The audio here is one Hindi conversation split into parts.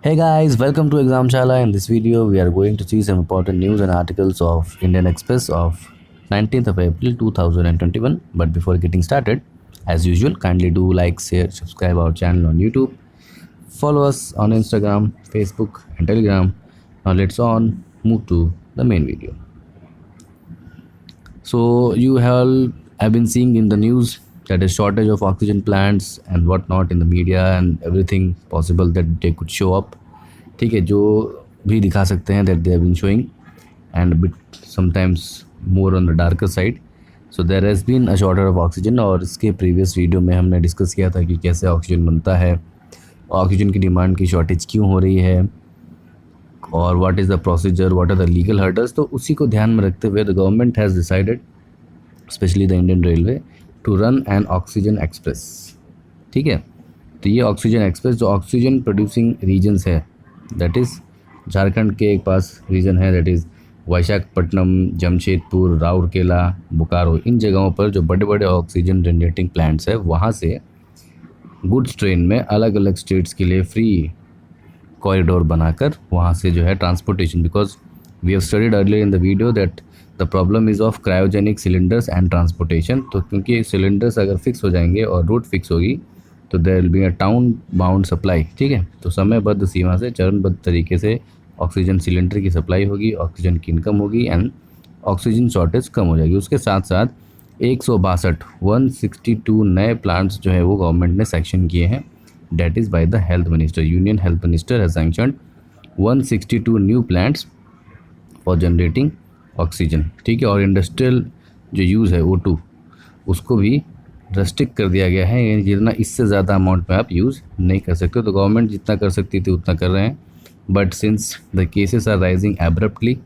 Hey guys, welcome to Exam Shala. In this video, we are going to see some important news and articles of Indian Express of 19th of April 2021. But before getting started, as usual, kindly do like, share, subscribe our channel on YouTube, follow us on Instagram, Facebook, and Telegram. Now let's move to the main video. So you have been seeing in the news that a shortage of oxygen plants and whatnot in the media and everything possible that they could show up. ठीक है, जो भी दिखा सकते हैं that they have been showing and bit sometimes more on the darker side. So there has been a shortage of oxygen. और इसके प्रीवियस वीडियो में हमने डिस्कस किया था कि कैसे ऑक्सीजन बनता है, ऑक्सीजन की डिमांड की शॉर्टेज क्यों हो रही है और what is the procedure, what are the legal hurdles. तो उसी को ध्यान में रखते हुए the government has decided, specially the Indian railway, to run an oxygen express. ठीक है, तो ये ऑक्सीजन एक्सप्रेस जो ऑक्सीजन प्रोड्यूसिंग रीजन्स है, दैट इज़ झारखंड के एक पास रीजन है, दैट इज़ विशाखापट्टनम, जमशेदपुर, राउरकेला, बोकारो. इन जगहों पर जो बड़े बड़े ऑक्सीजन जनरेटिंग प्लांट्स है, वहाँ से गुड्स ट्रेन में अलग अलग स्टेट्स के लिए फ्री कॉरिडोर बनाकर वहाँ से जो है transportation, because we have studied earlier in the video that the problem is of cryogenic cylinders and transportation. तो क्योंकि सिलेंडर्स अगर फिक्स हो जाएंगे और रूट फिक्स होगी तो there will be a town bound supply. ठीक है, तो समयबद्ध सीमा से चरणबद्ध तरीके से ऑक्सीजन सिलेंडर की सप्लाई होगी, ऑक्सीजन की इनकम होगी एंड ऑक्सीजन शॉर्टेज कम हो जाएगी. उसके साथ साथ 162 नए प्लांट्स जो है वो गवर्नमेंट ने सैंक्शन किए हैं, that is by the health minister. Union health minister has sanctioned 162 new plants for generating oxygen. ठीक है, और इंडस्ट्रियल जो यूज़ है O2 उसको भी रेस्ट्रिक्ट कर दिया गया है, यानी जितना इससे ज़्यादा अमाउंट में आप यूज़ नहीं कर सकते. तो गवर्नमेंट जितना कर सकती थी उतना कर रहे हैं, but since the cases are rising abruptly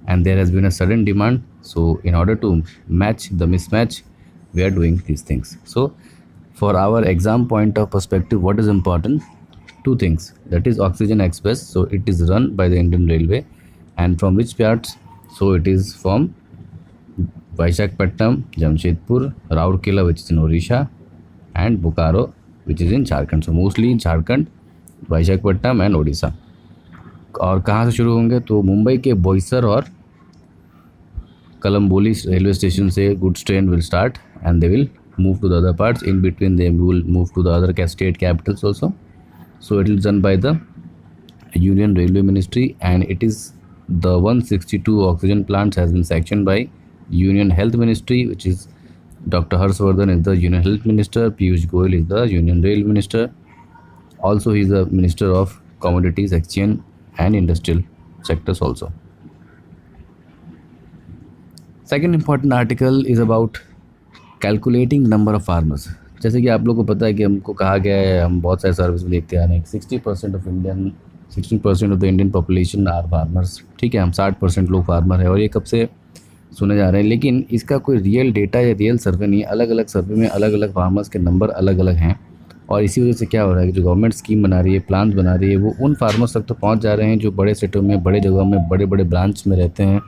and there has been a sudden demand, so in order to match the mismatch we are doing these things. So for our exam point of perspective what is important, two things, that is oxygen express. So it is run by the Indian Railway, and from which parts? So it is from Visakhapatnam, Jamshedpur, Rourkela which is in Odisha, and Bokaro which is in Jharkhand. So mostly in Jharkhand, Visakhapatnam and Odisha. और कहाँ से शुरू होंगे? तो मुंबई के बोईसर और कलम्बोली रेलवे स्टेशन से goods train will start and they will move to the other parts. In between they will move to the other state capitals also. So it is done by the Union Railway Ministry, and it is the 162 oxygen plants has been sanctioned by Union Health Ministry, which is Dr. Harshvardhan is the Union Health Minister, Piyush Goyal is the Union Rail Minister. Also he is the Minister of Commodities, Exchange and Industrial sectors also. Second important article is about calculating number of farmers. जैसे कि आप लोगों को पता है कि हमको कहा गया है, हम बहुत सारे सर्विस में देखते आ रहे हैं, 60% of the Indian population are farmers. ठीक है, हम 60% लोग फार्मर है और ये कब से सुने जा रहे हैं, लेकिन इसका कोई रियल डेटा या रियल सर्वे नहीं है. अलग अलग सर्वे में अलग अलग फार्मर्स के नंबर अलग अलग हैं, और इसी वजह से क्या हो रहा है कि जो गवर्नमेंट स्कीम बना रही है, प्लान बना रही है, वो उन फार्मर्स तक तो पहुँच जा रहे हैं जो बड़े सेटों में, बड़े जगहों में, बड़े बड़े ब्रांच में रहते हैं.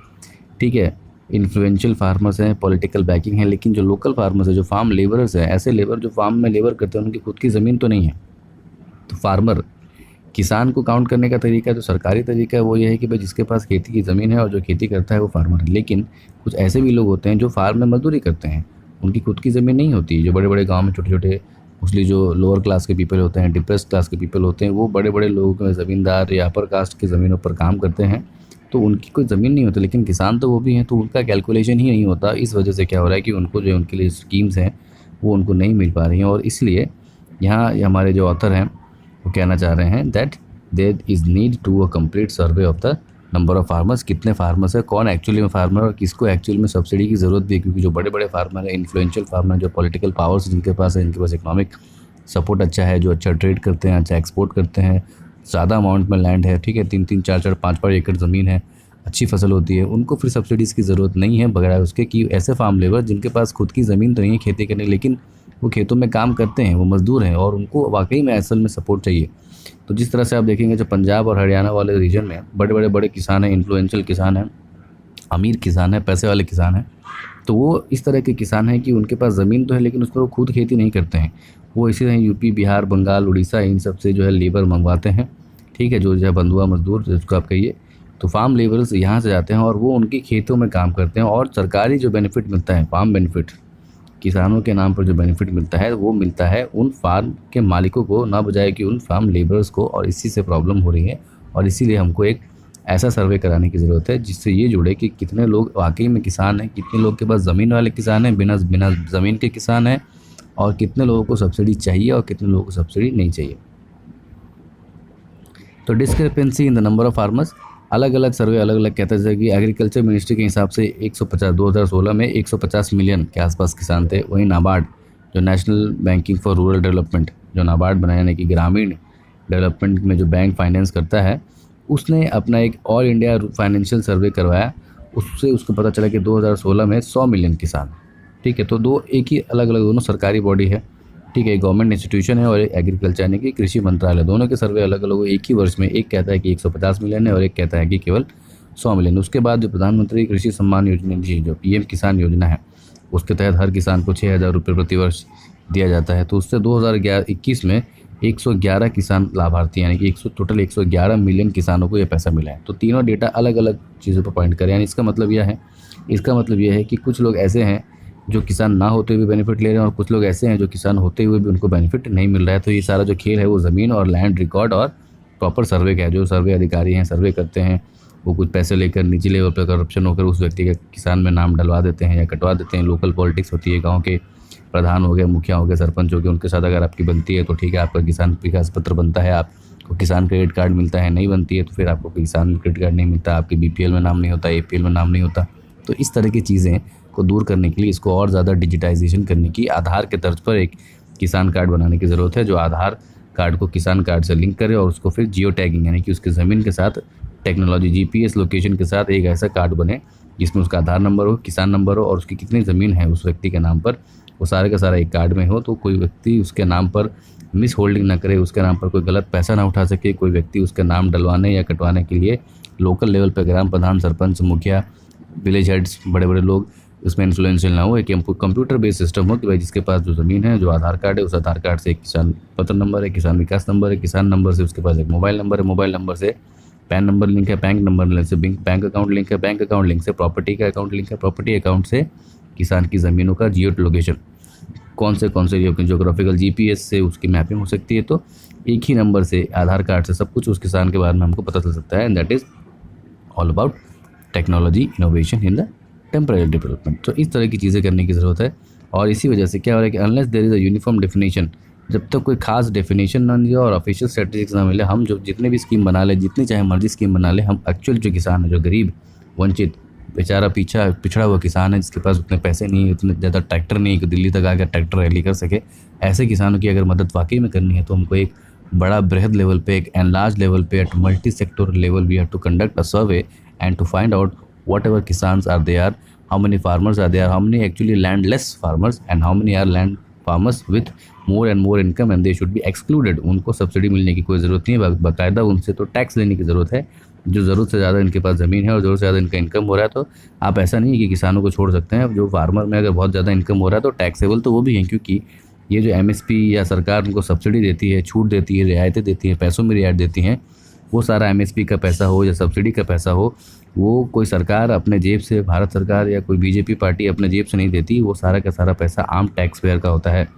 ठीक है, इन्फ्लुएंशियल फार्मर्स हैं, पॉलिटिकल बैकिंग है. लेकिन जो लोकल फार्मर्स है, जो फार्म लेबरर्स हैं, ऐसे लेबर जो फार्म में लेबर करते हैं, उनकी खुद की ज़मीन तो नहीं है. तो फार्मर, किसान को काउंट करने का तरीका जो सरकारी तरीका है वो ये है कि भाई जिसके पास खेती की ज़मीन है और जो खेती करता है वो फार्मर है. लेकिन कुछ ऐसे भी लोग होते हैं जो फार्म में मजदूरी करते हैं, उनकी खुद की ज़मीन नहीं होती. जो बड़े बड़े गाँव में छोटे छोटे मोस्टली जो लोअर क्लास के पीपल होते हैं, डिप्रेस्ड क्लास के पीपल होते हैं, वो बड़े बड़े लोगों के ज़मींदार या अपर कास्ट की ज़मीनों पर काम करते हैं, तो उनकी कोई ज़मीन नहीं होती. लेकिन किसान तो वो भी हैं, तो उनका कैलकुलेशन ही नहीं होता. इस वजह से क्या हो रहा है कि उनको जो उनके लिए स्कीम्स हैं वो उनको नहीं मिल पा रही हैं. और इसलिए यहाँ हमारे जो ऑथर हैं वो कहना चाह रहे हैं that there is need to a complete survey of the number of farmers. कितने फार्मर्स है, कौन एक्चुअली में फार्मर और किसको एक्चुअली में सब्सिडी की ज़रूरत भी है. क्योंकि जो बड़े बड़े फार्मर हैं, इन्फ्लुएंशियल फार्मर, जो पॉलिटिकल पावर्स जिनके पास है, जिनके पास इकोनॉमिक सपोर्ट अच्छा है, जो अच्छा ट्रेड करते हैं, अच्छा एक्सपोर्ट करते हैं, ज़्यादा अमाउंट में लैंड है, ठीक है, 3-3, 4-4, 5-5 एकड़ ज़मीन है, अच्छी फसल होती है, उनको फिर सब्सिडीज़ की ज़रूरत नहीं है. बगैर उसके कि ऐसे फार्म लेबर जिनके पास खुद की ज़मीन तो नहीं है खेती करने, लेकिन वो खेतों में काम करते हैं, वो मज़दूर हैं और उनको वाकई में असल में सपोर्ट चाहिए. तो जिस तरह से आप देखेंगे जो पंजाब और हरियाणा वाले रीजन में बड़े बड़े किसान हैं, इन्फ्लुएंशियल किसान हैं, अमीर किसान हैं, पैसे वाले किसान हैं, तो वो इस तरह के किसान हैं कि उनके पास ज़मीन तो है लेकिन उस पर वो खुद खेती नहीं करते हैं. वो इसी तरह यूपी, बिहार, बंगाल, उड़ीसा इन सब से जो है लेबर मंगवाते हैं. ठीक है, जो बंधुआ मजदूर जिसको आप कहिए, तो फार्म लेबरर्स यहाँ से जाते हैं और वो उनकी खेतों में काम करते हैं, और सरकारी जो बेनिफिट मिलता है, फार्म बेनिफिट, किसानों के नाम पर जो बेनिफिट मिलता है वो मिलता है उन फार्म के मालिकों को, ना बजाय कि उन फार्म लेबरर्स को। और इसी से प्रॉब्लम हो रही है, और इसीलिए हमको एक ऐसा सर्वे कराने की ज़रूरत है जिससे ये जुड़े कि कितने लोग वाकई में किसान हैं, कितने लोग के पास ज़मीन वाले किसान हैं, बिना बिना ज़मीन के किसान हैं, और कितने लोगों को सब्सिडी चाहिए और कितने लोगों को सब्सिडी नहीं चाहिए। तो discrepancy in the number of farmers, अलग अलग सर्वे अलग अलग कहता है कि एग्रीकल्चर मिनिस्ट्री के हिसाब से 150 2016 में 150 मिलियन के आसपास किसान थे। वहीं नाबार्ड, जो national banking for rural development, जो नाबार्ड बनाया, यानी कि ग्रामीण डेवलपमेंट में जो बैंक फाइनेंस करता है, उसने अपना एक ऑल इंडिया फाइनेंशियल सर्वे करवाया। उससे उसको पता चला कि 2016 में 100 मिलियन किसान, ठीक है। तो दो एक ही अलग अलग दोनों सरकारी बॉडी है, ठीक है, एक गवर्नमेंट इंस्टीट्यूशन है और एक एग्रीकल्चर यानी कि कृषि मंत्रालय, दोनों के सर्वे अलग अलग एक ही वर्ष में। एक कहता है कि 150 मिलियन है और एक कहता है कि केवल 100 मिलियन। उसके बाद जो प्रधानमंत्री कृषि सम्मान योजना, जो पीएम किसान योजना है, उसके तहत हर किसान को 6,000 रुपये प्रति वर्ष दिया जाता है। तो उससे 2021 में 111 किसान लाभार्थी, यानी कि टोटल 111 मिलियन किसानों को ये पैसा मिला है। तो तीनों डेटा अलग अलग चीज़ों पर पॉइंट करें, यानी इसका मतलब यह है कि कुछ लोग ऐसे हैं जो किसान ना होते हुए बेनिफिट ले रहे हैं, और कुछ लोग ऐसे हैं जो किसान होते हुए भी उनको बेनिफिट नहीं मिल रहा है। तो ये सारा जो खेल है वो ज़मीन और लैंड रिकॉर्ड और प्रॉपर सर्वे का है। जो सर्वे अधिकारी हैं, सर्वे करते हैं, वो कुछ पैसे लेकर निजी लेवल पर करप्शन होकर उस व्यक्ति के किसान में नाम डलवा देते हैं या कटवा देते हैं। लोकल पॉलिटिक्स होती है, गाँव के प्रधान हो गए, मुखिया हो गए, सरपंच हो गए, उनके साथ अगर आपकी बनती है तो ठीक है, आपका किसान विकास पत्र बनता है, आपको किसान क्रेडिट कार्ड मिलता है। नहीं बनती है तो फिर आपको किसान क्रेडिट कार्ड नहीं मिलता, आपके बीपीएल में नाम नहीं होता, एपीएल में नाम नहीं होता। तो इस तरह की चीज़ें को दूर करने के लिए इसको और ज़्यादा डिजिटाइजेशन करने की, आधार के तर्ज पर एक किसान कार्ड बनाने की ज़रूरत है, जो आधार कार्ड को किसान कार्ड से लिंक करे और उसको फिर जियो टैगिंग, यानी कि उसकी ज़मीन के साथ टेक्नोलॉजी जीपीएस लोकेशन के साथ एक ऐसा कार्ड बने जिसमें उसका आधार नंबर हो, किसान नंबर हो, और उसकी कितनी ज़मीन है उस व्यक्ति के नाम पर, वो सारे का सारा एक कार्ड में हो। तो कोई व्यक्ति उसके नाम पर मिस होल्डिंग ना करे, उसके नाम पर कोई गलत पैसा ना उठा सके, कोई व्यक्ति उसके नाम डलवाने या कटवाने के लिए लोकल लेवल पर ग्राम प्रधान, सरपंच, मुखिया, विलेज हेड्स, बड़े बड़े लोग उसमें इन्फ्लुएंशियल ना हो। एक कंप्यूटर बेस्ड सिस्टम हो कि भाई जिसके पास जो ज़मीन है, जो आधार कार्ड है, उस आधार कार्ड से एक किसान पत्र नंबर है, किसान विकास नंबर है, किसान नंबर से उसके पास एक मोबाइल नंबर है, मोबाइल नंबर से पैन नंबर लिंक है, बैंक नंबर लिंक से बैंक अकाउंट लिंक है, बैंक अकाउंट लिंक से प्रॉपर्टी का अकाउंट लिंक है, प्रॉपर्टी अकाउंट से किसान की ज़मीनों का जियो लोकेशन, कौन से जोग्राफिकल जीपीएस से उसकी मैपिंग हो सकती है। तो एक ही नंबर से, आधार कार्ड से सब कुछ उस किसान के बारे में हमको पता चल सकता है। And that is all about technology innovation in the temporary development. तो इस तरह की चीज़ें करने की ज़रूरत है। और इसी वजह से क्या हो रहा है कि unless there is a uniform definition, जब तक कोई खास डेफिनेशन ना मिले और ऑफिशियल स्ट्रेटेजिक्स ना मिले, हम जो जितने भी स्कीम बना ले, जितनी चाहे मर्जी स्कीम बना ले, हम एक्चुअल जो किसान है, जो गरीब, वंचित, बेचारा पिछड़ा हुआ किसान है, जिसके पास उतने पैसे नहीं है, उतने ज़्यादा ट्रैक्टर नहीं है कि दिल्ली तक आकर ट्रैक्टर रैली कर सके, ऐसे किसानों की अगर मदद वाकई में करनी है तो हमको एक बड़ा बृहद लेवल पे, एक एनलार्ज लेवल पे, at multi sector level, we have to conduct a survey and to find out whatever kisans are there, how many farmers are there, how many actually landless farmers, and how many are land farmers with more and more income, and they should be excluded। उनको सब्सिडी मिलने की कोई ज़रूरत नहीं है, बाकायदा उनसे तो टैक्स लेने की ज़रूरत है। जो ज़रूरत से ज़्यादा इनके पास ज़मीन है और ज़रूरत से ज़्यादा इनका इनकम हो रहा है, तो आप ऐसा नहीं है कि किसानों को छोड़ सकते हैं। जो फार्मर में अगर बहुत ज़्यादा इनकम हो रहा है तो टैक्सेबल तो वो भी हैं, क्योंकि ये जो एमएसपी या सरकार उनको सब्सिडी देती है, छूट देती है, रियायतें देती है, पैसों में रियायत देती हैं, वो सारा एमएसपी का पैसा हो या सब्सिडी का पैसा हो, वो कोई सरकार अपने जेब से, भारत सरकार या कोई बीजेपी पार्टी अपने जेब से नहीं देती। वो सारा का सारा पैसा आम टैक्स पेयर का होता है।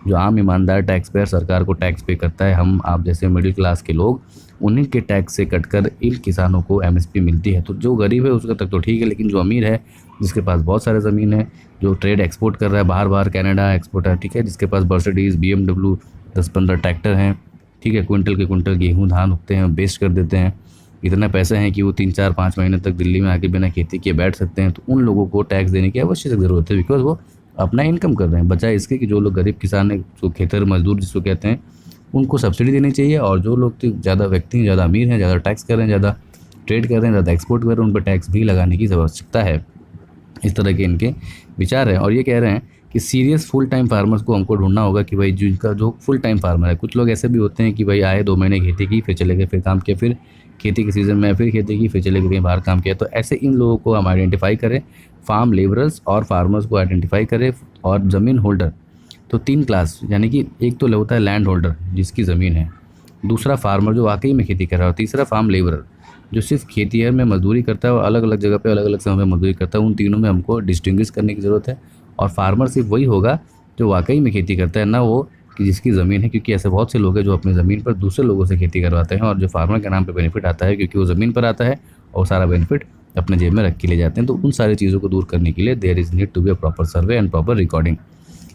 जो आम ईमानदार टैक्स पेयर सरकार को टैक्स पे करता है, हम आप जैसे मिडिल क्लास के लोग, उन्हीं के टैक्स से कटकर इन किसानों को एमएसपी मिलती है। तो जो गरीब है उसका तक तो ठीक है, लेकिन जो अमीर है, जिसके पास बहुत सारे ज़मीन है, जो ट्रेड एक्सपोर्ट कर रहा है बाहर कनाडा एक्सपोर्ट है, ठीक है, जिसके पास मर्सिडीज़, BMW 10-15 ट्रैक्टर हैं, ठीक है, क्विंटल के क्विंटल गेहूँ धान उगते हैं, बेस्ट कर देते हैं, इतना पैसा है कि वो 3-4-5 महीने तक दिल्ली में आके बिना खेती किए बैठ सकते हैं। तो उन लोगों को टैक्स देने की आवश्यक ज़रूरत है, बिकॉज वो अपना इनकम कर रहे हैं, बजाय इसके कि जो लोग गरीब किसान हैं, जो खेतर मजदूर जिसको कहते हैं, उनको सब्सिडी देनी चाहिए। और जो लोग ज़्यादा व्यक्ति ज़्यादा अमीर हैं, ज़्यादा टैक्स कर रहे हैं, ज़्यादा ट्रेड कर रहे हैं, ज़्यादा एक्सपोर्ट कर रहे हैं, उन पर टैक्स भी लगाने की आवश्यकता है। इस तरह के इनके विचार हैं। और ये कह रहे हैं कि सीरियस फुल टाइम फार्मर्स को हमको ढूंढना होगा, कि भाई जिनका जो फुल टाइम फार्मर है। कुछ लोग ऐसे भी होते हैं कि भाई आए 2 महीने खेती की, फिर चले गए, फिर काम किया, फिर खेती के सीज़न में फिर खेती की, फिर चले गए कहीं बाहर काम किया। तो ऐसे इन लोगों को हम आइडेंटिफाई करें, फार्म लेबरर्स और फार्मर्स को आइडेंटिफाई करें। और ज़मीन होल्डर तो 3 क्लास, यानी कि एक तो होता है लैंड होल्डर जिसकी ज़मीन है, दूसरा फार्मर जो वाकई में खेती कर रहा है, और तीसरा फार्म लेबरर जो सिर्फ खेती में मजदूरी करता है और अलग अलग जगह पे अलग अलग समय में मजदूरी करता है। उन तीनों में हमको डिस्टिंग्विश करने की ज़रूरत है। और फार्मर सिर्फ वही होगा जो वाकई में खेती करता है, ना वो कि जिसकी ज़मीन है, क्योंकि ऐसे बहुत से लोग हैं जो अपनी ज़मीन पर दूसरे लोगों से खेती करवाते हैं और जो फार्मर के नाम पे बेनिफिट आता है क्योंकि वो ज़मीन पर आता है और सारा बेनिफिट अपने जेब में रख के ले जाते हैं। तो उन सारी चीज़ों को दूर करने के लिए there is need to be a proper survey and proper recording.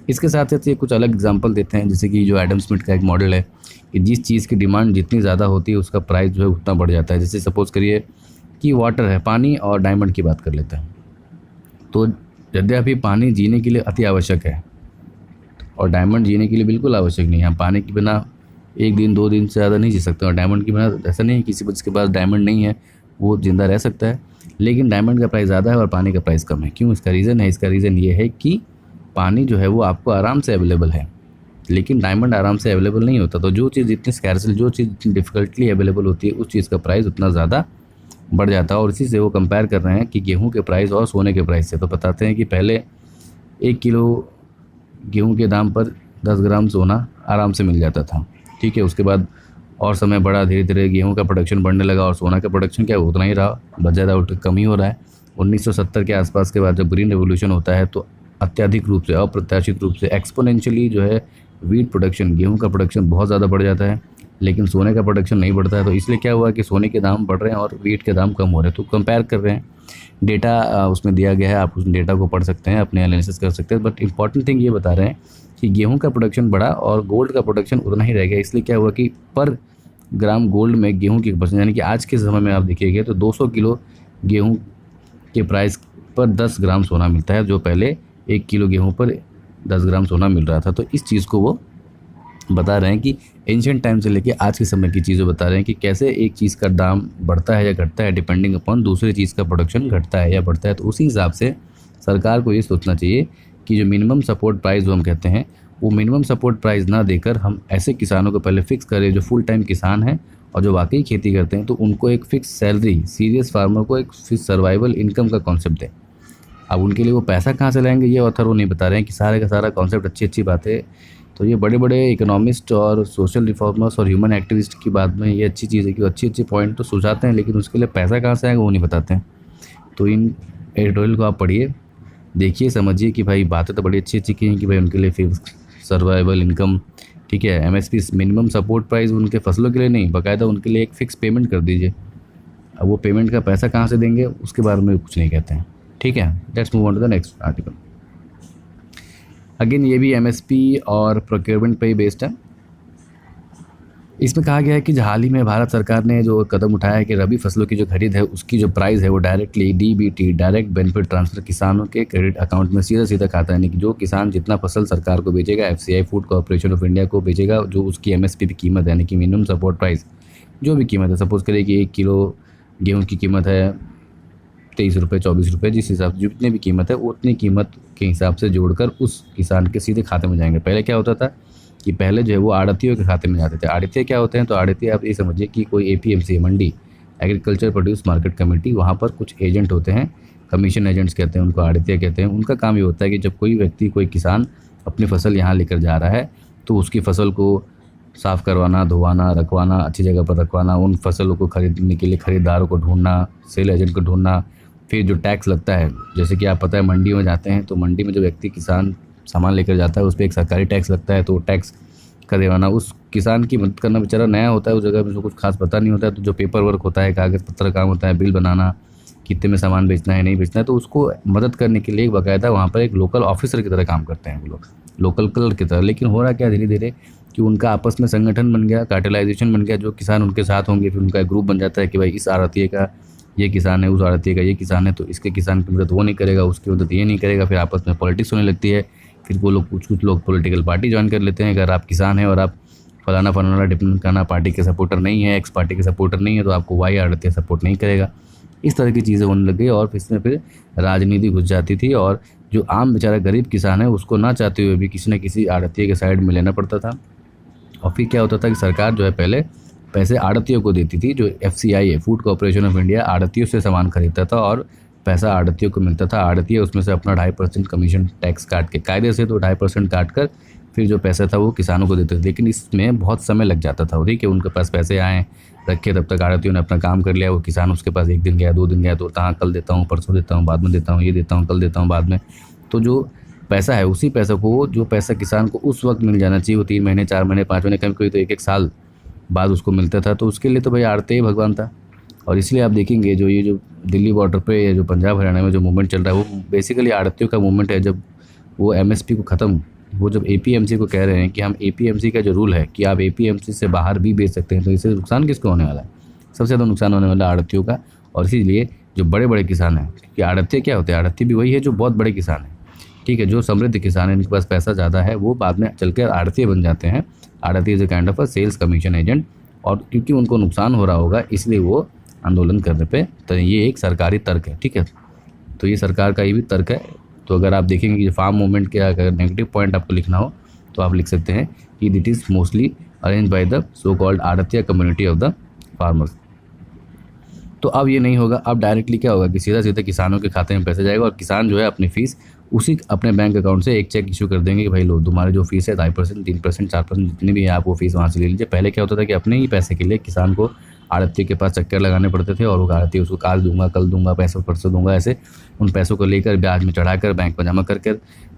इसके साथ साथ ये कुछ अलग एग्जांपल देते हैं, जैसे कि जो एडम स्मिथ का एक मॉडल है कि जिस चीज़ की डिमांड जितनी ज़्यादा होती है उसका प्राइस जो है उतना बढ़ जाता है। जैसे सपोज़ करिए कि वाटर है, पानी और डायमंड की बात कर लेते हैं। तो यद्यपि पानी जीने के लिए अति आवश्यक है और डायमंड जीने के लिए बिल्कुल आवश्यक नहीं है। हम पानी के बिना 1 दिन 2 दिन से ज़्यादा नहीं जी सकते और डायमंड के बिना ऐसा नहीं है किसी जिसके पास डायमंड नहीं है वो ज़िंदा रह सकता है, लेकिन डायमंड का प्राइस ज़्यादा है और पानी का प्राइस कम है। क्यों? इसका रीज़न ये है कि पानी जो है वो आपको आराम से अवेलेबल है, लेकिन डायमंड आराम से अवेलेबल नहीं होता। तो जो चीज़ जितनी स्कैर्सली, जो चीज़ जितनी डिफ़िकल्टली अवेलेबल होती है, उस चीज़ का प्राइस उतना ज़्यादा बढ़ जाता है। और इसी से वो कंपेयर कर रहे हैं कि गेहूं के प्राइस और सोने के प्राइस से। तो बताते हैं कि पहले 1 किलो गेहूं के दाम पर 10 ग्राम सोना आराम से मिल जाता था, ठीक है। उसके बाद और समय बढ़ा, धीरे धीरे गेहूं का प्रोडक्शन बढ़ने लगा और सोना का प्रोडक्शन क्या उतना ही रहा, बहुत ज़्यादा कम ही हो रहा है। 1970 के आसपास के बाद जब ग्रीन रेवोल्यूशन होता है तो अत्यधिक रूप से, अप्रत्याशित रूप से, एक्सपोनेंशियली जो है वीट प्रोडक्शन, गेहूं का प्रोडक्शन बहुत ज़्यादा बढ़ जाता है, लेकिन सोने का प्रोडक्शन नहीं बढ़ता है। तो इसलिए क्या हुआ कि सोने के दाम बढ़ रहे हैं और वीट के दाम कम हो रहे हैं। तो कंपेयर कर रहे हैं, डेटा उसमें दिया गया है, आप उस डेटा को पढ़ सकते हैं, अपने एनालिसिस कर सकते हैं। बट इंपॉर्टेंट थिंग ये बता रहे हैं कि गेहूं का प्रोडक्शन बढ़ा और गोल्ड का प्रोडक्शन उतना ही रह गया। इसलिए क्या हुआ कि पर ग्राम गोल्ड में गेहूं की परसेंट, यानी कि आज के समय में आप देखिएगा तो 200 किलो गेहूं के प्राइस पर 10 ग्राम सोना मिलता है, जो पहले 1 किलो गेहूं पर 10 ग्राम सोना मिल रहा था। तो इस चीज़ को वो बता रहे हैं कि एंशिएंट टाइम से लेके आज के समय की चीज़ें बता रहे हैं कि कैसे एक चीज़ का दाम बढ़ता है या घटता है डिपेंडिंग अपॉन दूसरी चीज़ का प्रोडक्शन घटता है या बढ़ता है। तो उसी हिसाब से सरकार को ये सोचना चाहिए कि जो मिनिमम सपोर्ट प्राइस जो हम कहते हैं, वो मिनिमम सपोर्ट प्राइस ना देकर हम ऐसे किसानों को पहले फिक्स करें जो फुल टाइम किसान हैं और जो वाकई खेती करते हैं, तो उनको एक फ़िक्स सैलरी, सीरियस फार्मर को एक फिक्स सर्वाइवल इनकम का कॉन्सेप्ट दें। अब उनके लिए वो पैसा कहाँ से लाएंगे ये ऑथर वो नहीं बता रहे हैं कि सारे का सारा कॉन्सेप्ट अच्छी बातें। तो ये बड़े बड़े इकोनॉमिस्ट और सोशल रिफॉर्मर्स और ह्यूमन एक्टिविस्ट की बात में ये अच्छी चीज़ है कि अच्छी पॉइंट तो सुझाते हैं, लेकिन उसके लिए पैसा कहाँ से आएगा वो नहीं बताते हैं। तो इन एडिटोरियल को आप पढ़िए, देखिए, समझिए कि भाई बातें तो बड़ी अच्छी की हैं कि भाई उनके लिए फिक्स सर्वाइवल इनकम, ठीक है, एमएसपी मिनिमम सपोर्ट प्राइस उनके फसलों के लिए नहीं, बाकायदा उनके लिए एक फ़िक्स पेमेंट कर दीजिए। अब वो पेमेंट का पैसा कहाँ से देंगे उसके बारे में कुछ नहीं कहते हैं, ठीक है। Let's move on to the next article. Again ये भी एमएसपी और प्रोक्योरमेंट पे ही बेस्ड है। इसमें कहा गया है कि हाल ही में भारत सरकार ने जो कदम उठाया है कि रबी फसलों की जो खरीद है उसकी जो प्राइस है वो directly DBT, direct benefit transfer, किसानों के क्रेडिट अकाउंट में सीधा खाता है। यानी कि जो किसान जितना फसल सरकार को बेचेगा, FCI food corporation of India को बेचेगा, जो उसकी एमएसपी की कीमत है, यानी कि मिनिमम सपोर्ट प्राइस, जो भी कीमत है, सपोज़ करिए कि 1 किलो गेहूँ की कीमत है 23 रुपये, 24 रुपये, जिस हिसाब से जितनी भी कीमत है उतनी कीमत के हिसाब से जोड़कर उस किसान के सीधे खाते में जाएंगे। पहले क्या होता था कि पहले जो है वो आड़तियों के खाते में जाते थे। आड़तिया क्या होते हैं? तो आड़तिया आप ये समझिए कि कोई एपीएमसी मंडी, एग्रीकल्चर प्रोड्यूस मार्केट कमेटी, वहाँ पर कुछ एजेंट होते हैं, कमीशन एजेंट्स कहते हैं उनको, आड़तिया कहते हैं। उनका काम ये होता है कि जब कोई व्यक्ति, कोई किसान अपनी फसल यहाँ लेकर जा रहा है तो उसकी फसल को साफ़ करवाना, धोवाना, रखवाना, अच्छी जगह पर रखवाना, उन फसलों को खरीदने के लिए खरीदारों को ढूंढना, सेल एजेंट को ढूंढना, फिर जो टैक्स लगता है, जैसे कि आप पता है मंडी में जाते हैं तो मंडी में जो व्यक्ति किसान सामान लेकर जाता है उस पर एक सरकारी टैक्स लगता है, तो टैक्स का देवाना। उस किसान की मदद करना, बेचारा नया होता है उस जगह में, उसको कुछ खास पता नहीं होता है, तो जो पेपर वर्क होता है, कागज़ पत्र काम होता है, बिल बनाना, कितने में सामान बेचना है नहीं बेचना है, तो उसको मदद करने के लिए बाकायदा वहाँ पर एक लोकल ऑफिसर की तरह काम करते हैं वो लोग, लोकल क्लर्क की तरह। लेकिन हो रहा क्या धीरे धीरे कि उनका आपस में संगठन बन गया, कार्टेलाइजेशन बन गया, जो किसान उनके साथ होंगे, फिर उनका एक ग्रुप बन जाता है कि भाई इस आड़तिये का ये किसान है, उस आड़तिये का ये किसान है, तो इसके किसान की मदद वो नहीं करेगा, उसकी मदद ये नहीं करेगा। फिर आपस में पॉलिटिक्स होने लगती है, फिर वो लोग कुछ लोग पॉलिटिकल पार्टी ज्वाइन कर लेते हैं। अगर आप किसान हैं और आप फलाना ढिमकाना पार्टी के सपोर्टर नहीं है, एक्स पार्टी के सपोर्टर नहीं है, तो आपको वाई आड़तिया सपोर्ट नहीं करेगा। इस तरह की चीज़ें होने लग गई और इसमें फिर राजनीति घुस जाती थी और जो आम बेचारा गरीब किसान है उसको ना चाहते हुए भी किसी न किसी आड़तिये के साइड में लेना पड़ता था। और फिर क्या होता था कि सरकार जो है पहले पैसे आड़तियों को देती थी, जो एफसीआई है, फूड कॉर्पोरेशन ऑफ इंडिया, आड़तियों से सामान खरीदता था और पैसा आड़तियों को मिलता था। आड़तिये उसमें से अपना 2.5% कमीशन टैक्स काट के, कायदे से तो 2.5% काट कर फिर जो पैसा था वो किसानों को देते थे, लेकिन इसमें बहुत समय लग जाता था। ठीक है, उनके पास पैसे आए रखे, तब तक आड़तियों ने अपना काम कर लिया। वो किसान उसके पास 1 दिन गया, 2 दिन गया, तो हाँ कल देता हूँ, परसों देता हूँ, बाद में देता हूँ, ये देता हूँ, कल देता हूँ, बाद में। तो जो पैसा है उसी पैसे को, जो पैसा किसान को उस वक्त मिल जाना चाहिए, वो 3 महीने, 4 महीने, 5 महीने, कभी कोई तो 1-1 साल बाद उसको मिलता था। तो उसके लिए तो भाई आड़ती ही भगवान था। और इसलिए आप देखेंगे जो ये जो दिल्ली बॉर्डर पे या जो पंजाब हरियाणा में जो मूवमेंट चल रहा है वो बेसिकली आड़तियों का मूवमेंट है। जब वो एमएसपी को ख़त्म, वो जब एपीएमसी को कह रहे हैं कि हम एपीएमसी का जो रूल है कि आप एपीएमसी से बाहर भी बेच सकते हैं, तो इससे नुकसान किसको होने वाला है? सबसे ज़्यादा नुकसान होने वाला आड़तियों का। और इसीलिए जो बड़े बड़े किसान हैं, कि आड़ती क्या होते हैं, आड़ती भी वही है जो बहुत बड़े किसान हैं। ठीक है, जो समृद्ध किसान है, इनके पास पैसा ज़्यादा है, वो बाद में चलकर आड़ती बन जाते हैं। आड़ती is a kind of a sales commission agent. और क्योंकि उनको नुकसान हो रहा होगा इसलिए वो आंदोलन करने पे, तो ये एक सरकारी तर्क है। ठीक है, तो ये सरकार का ये भी तर्क है। तो अगर आप देखेंगे कि फार्म मूवमेंट के अगर नेगेटिव पॉइंट आपको लिखना हो तो आप लिख सकते हैं कि it is mostly arrange by the so called arhtiya community of the farmers. तो अब ये नहीं होगा, अब डायरेक्टली क्या होगा कि सीधा सीधा किसानों के खाते में पैसा जाएगा और किसान जो है अपनी फ़ीस उसी अपने बैंक अकाउंट से एक चेक इशू कर देंगे कि भाई लो तुम्हारी जो फीस है 2.5%, 3%, 4% जितनी भी है आप वो फीस वहाँ से ले लीजिए। पहले क्या होता था कि अपने ही पैसे के लिए किसान को आड़ती के पास चक्कर लगाने पड़ते थे और वो आड़ती उसको आज दूंगा, कल दूंगा, पैसों परसों दूंगा, ऐसे उन पैसों को लेकर ब्याज में चढ़ाकर बैंक में जमा कर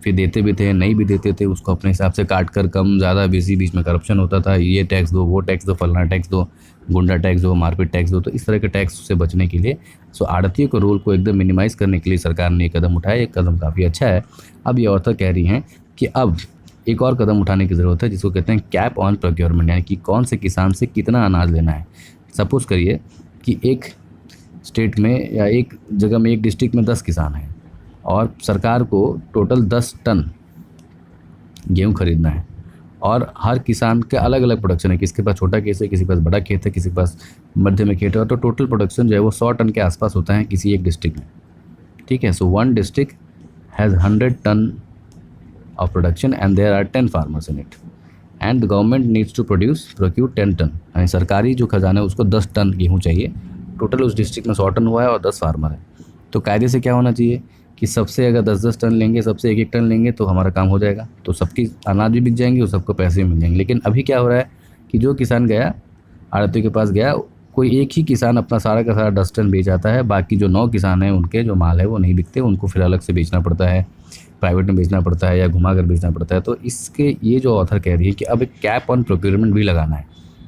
फिर देते भी थे, नहीं भी देते थे, उसको अपने हिसाब से काट कर कम ज़्यादा बीच में करप्शन होता था, ये टैक्स दो, वो टैक्स दो, फलाना टैक्स दो, गुंडा टैक्स दो, मारपीट टैक्स दो। तो इस तरह के टैक्स से बचने के लिए आड़तियों के रोल को एकदम मिनिमाइज़ करने के लिए सरकार ने एक कदम उठाया। एक कदम काफ़ी अच्छा है। अब ये ऑथर कह रही हैं कि अब एक और कदम उठाने की ज़रूरत है जिसको कहते हैं कैप ऑन प्रोक्योरमेंट, यानी कि कौन से किसान से कितना अनाज लेना है। सपोज़ करिए कि एक स्टेट में या एक जगह में, एक डिस्ट्रिक्ट में 10 किसान हैं और सरकार को टोटल 10 टन गेहूँ खरीदना है और हर किसान का अलग अलग प्रोडक्शन है, किसी के पास छोटा खेत है, किसी के पास बड़ा खेत है, किसी के पास मध्य में खेत है, तो टोटल प्रोडक्शन जो है वो 100 टन के आसपास होता है किसी एक डिस्ट्रिक्ट में। ठीक है, so one district has 100 ton of production and there are 10 farmers in it and the government needs to procure 10 ton, यानी सरकारी जो खजाना है उसको 10 टन गेहूँ चाहिए। टोटल उस डिस्ट्रिक्ट में 100 टन हुआ है और 10 फार्मर है। तो कायदे से क्या होना चाहिए कि सबसे अगर 10-10 टन लेंगे, सबसे 1-1 टन लेंगे तो हमारा काम हो जाएगा, तो सबकी अनाज भी बिक जाएंगे और सबको पैसे भी मिल जाएंगे। लेकिन अभी क्या हो रहा है कि जो किसान गया आड़ती के पास गया, कोई एक ही किसान अपना सारा का सारा 10 टन बेच आता है, बाकी जो 9 किसान हैं उनके जो माल है वो नहीं बिकते, उनको फिर अलग से बेचना पड़ता है, प्राइवेट में बेचना पड़ता है या घुमा कर बेचना पड़ता है। तो इसके ये जो ऑथर कह रही है कि अब एक कैप ऑन प्रोक्योरमेंट भी लगाना है,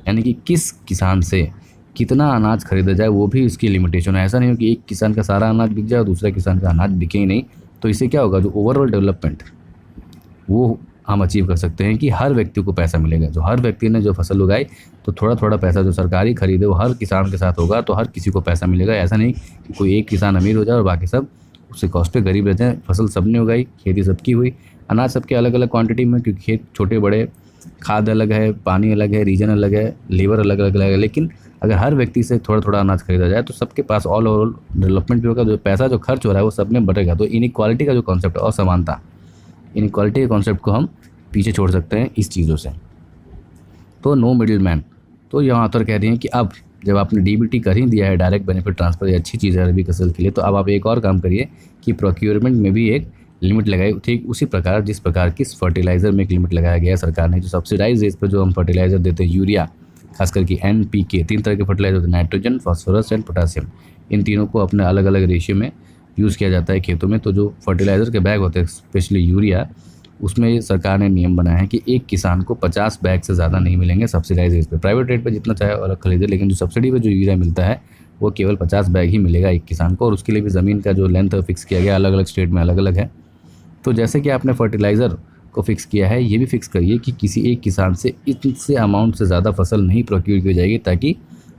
यानी कि किस किसान से कितना अनाज खरीदा जाए वो भी इसकी लिमिटेशन है। ऐसा नहीं हो कि एक किसान का सारा अनाज बिक जाए और दूसरे किसान का अनाज बिके ही नहीं। तो इससे क्या होगा, जो ओवरऑल डेवलपमेंट वो हम अचीव कर सकते हैं कि हर व्यक्ति को पैसा मिलेगा। जो हर व्यक्ति ने जो फसल उगाई तो थोड़ा थोड़ा पैसा जो सरकारी खरीदे वो हर किसान के साथ होगा, तो हर किसी को पैसा मिलेगा। ऐसा नहीं कि कोई एक किसान अमीर हो जाए और बाकी सब उससे कॉस्ट पे गरीब रह जाए। फसल सबने उगाई, खेती सबकी हुई, अनाज सबके अलग अलग क्वांटिटी में, क्योंकि खेत छोटे बड़े, खाद अलग है, पानी अलग है, रीजन अलग है, लेबर अलग अलग है। लेकिन अगर हर व्यक्ति से थोड़ा थोड़ा अनाज खरीदा जाए तो सबके पास ऑल ओवरऑल डेवलपमेंट भी होगा। जो पैसा जो खर्च हो रहा है वो सब में बटेगा। तो इनइक्वालिटी का जो कॉन्सेप्ट है, असमानता, इनइक्वालिटी के कॉन्सेप्ट को हम पीछे छोड़ सकते हैं इस चीज़ों से। तो नो मिडिल मैन। तो यहाँ ऑथर कह रही हैं कि अब जब आपने डीबीटी कर ही दिया है, डायरेक्ट बेनिफिट ट्रांसफर, ये अच्छी चीज़ है रबी फसल के लिए, तो अब आप एक और काम करिए कि प्रोक्योरमेंट में भी एक लिमिट लगाई, ठीक उसी प्रकार जिस प्रकार की फर्टिलाइज़र में एक लिमिट लगाया गया है सरकार ने। जो सब्सिडाइज रेट पर जो हम फर्टिलाइज़र देते हैं, यूरिया खास करके, NPK, 3 तरह के फर्टिलाइजर होते हैं, नाइट्रोजन, फास्फोरस एंड पोटासियम, इन तीनों को अपने अलग अलग रेशियो में यूज़ किया जाता है खेतों में। तो जो फर्टिलाइज़र के बैग होते हैं, स्पेशली यूरिया, उसमें सरकार ने नियम बनाया है कि एक किसान को 50 बैग से ज़्यादा नहीं मिलेंगे सब्सिडाइज रेट पे। प्राइवेट रेट पे जितना चाहे और खरीदे, लेकिन जो सब्सिडी पे जो यूरिया मिलता है वो केवल 50 बैग ही मिलेगा एक किसान को। और उसके लिए भी ज़मीन का जो लेंथ फिक्स किया गया, अलग अलग स्टेट में अलग अलग है। तो जैसे कि आपने फर्टिलाइज़र को फिक्स किया है, ये भी फिक्स करिए कि किसी एक किसान से इतने अमाउंट से ज़्यादा फसल नहीं प्रोक्योर की जाएगी, ताकि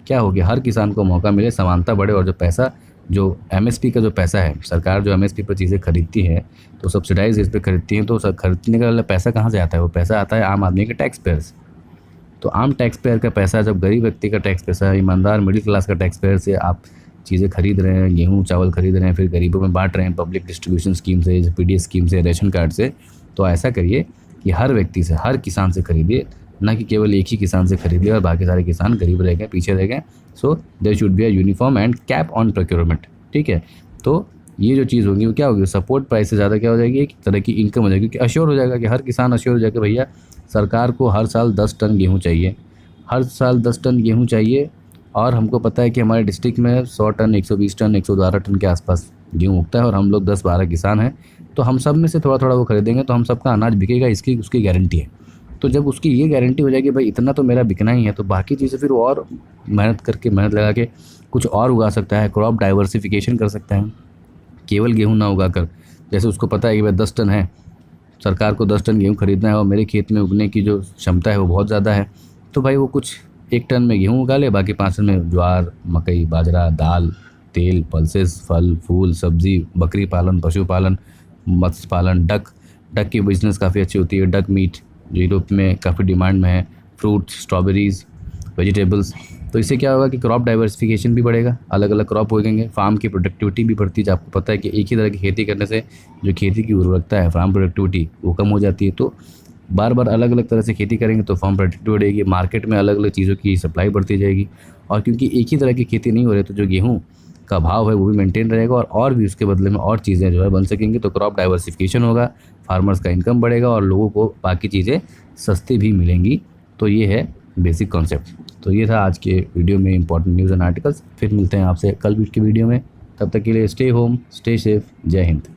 क्या हो गया, हर किसान को मौका मिले, समानता बढ़े। और जो पैसा, जो MSP का जो पैसा है, सरकार जो MSP पर चीज़ें खरीदती है तो सब्सिडाइज इस पर खरीदती हैं, तो खरीदने का पैसा कहाँ से आता है? वो पैसा आता है आम आदमी के टैक्स पेयर से। तो आम टैक्स पेयर का पैसा, जब गरीब व्यक्ति का टैक्स पैसा, ईमानदार मिडिल क्लास का टैक्स पेयर से आप चीज़ें खरीद रहे हैं, गेहूँ चावल खरीद रहे हैं, फिर गरीबों में बांट रहे हैं पब्लिक डिस्ट्रीब्यूशन स्कीम से, PDS स्कीम से, रेशन कार्ड से, तो ऐसा करिए कि हर व्यक्ति से, हर किसान से खरीदिए, ना कि केवल एक ही किसान से खरीदिए और बाकी सारे किसान गरीब रह गए, पीछे रह गए। So there should be a uniform and cap on procurement. ठीक है, तो ये जो चीज़ होगी वो क्या होगी, सपोर्ट प्राइस से ज़्यादा क्या हो जाएगी, एक तरह की इनकम हो जाएगी, क्योंकि अश्योर हो जाएगा कि हर किसान अश्योर हो जाएगा भैया सरकार को हर साल 10 टन गेहूँ चाहिए, हर साल 10 टन गेहूँ चाहिए। और हमको पता है कि हमारे डिस्ट्रिक्ट में 100 टन, 120 टन, 112 टन के आसपास गेहूँ उगता है और हम लोग 10-12 किसान हैं, तो हम सब में से थोड़ा थोड़ा वो खरीदेंगे तो हम सबका अनाज बिकेगा, इसकी उसकी गारंटी है। तो जब उसकी ये गारंटी हो जाएगी भाई इतना तो मेरा बिकना ही है, तो बाकी चीज़ें फिर वो और मेहनत करके, मेहनत लगा के कुछ और उगा सकता है, क्रॉप डाइवर्सिफिकेशन कर सकता है, केवल गेहूँ ना उगाकर। जैसे उसको पता है कि भाई 10 टन है, सरकार को 10 टन गेहूँ खरीदना है और मेरे खेत में उगने की जो क्षमता है वो बहुत ज़्यादा है, तो भाई वो कुछ 1 टन में गेहूँ उगा ले, बाकी 5 टन में ज्वार, मकई, बाजरा, दाल, तेल, पल्सेस, फल फूल, सब्ज़ी, बकरी पालन, पशुपालन, मत्स्य पालन, डक की बिज़नेस काफ़ी अच्छी होती है, डक मीट जो यूरोप में काफ़ी डिमांड में है, फ्रूट्स, स्ट्रॉबेरीज़, वेजिटेबल्स। तो इससे क्या होगा कि क्रॉप डाइवर्सिफिकेशन भी बढ़ेगा, अलग अलग क्रॉप उगेंगे, फार्म की प्रोडक्टिविटी भी बढ़ती है। आपको पता है कि एक ही तरह की खेती करने से जो खेती की उर्वरकता है, फार्म प्रोडक्टिविटी, वो कम हो जाती है। तो बार बार अलग अलग तरह से खेती करेंगे तो फार्म प्रोडक्टिविटी बढ़ेगी, मार्केट में अलग अलग चीज़ों की सप्लाई बढ़ती जाएगी। और क्योंकि एक ही तरह की खेती नहीं हो रही तो जो गेहूँ का भाव है वो भी मेंटेन रहेगा और भी उसके बदले में और चीज़ें जो है बन सकेंगी। तो क्रॉप डाइवर्सिफिकेशन होगा, फार्मर्स का इनकम बढ़ेगा और लोगों को बाकी चीज़ें सस्ती भी मिलेंगी। तो ये है बेसिक कॉन्सेप्ट। तो ये था आज के वीडियो में इंपॉर्टेंट न्यूज़ एंड आर्टिकल्स। फिर मिलते हैं आपसे कल की वीडियो में, तब तक के लिए स्टे होम, स्टे सेफ, जय हिंद।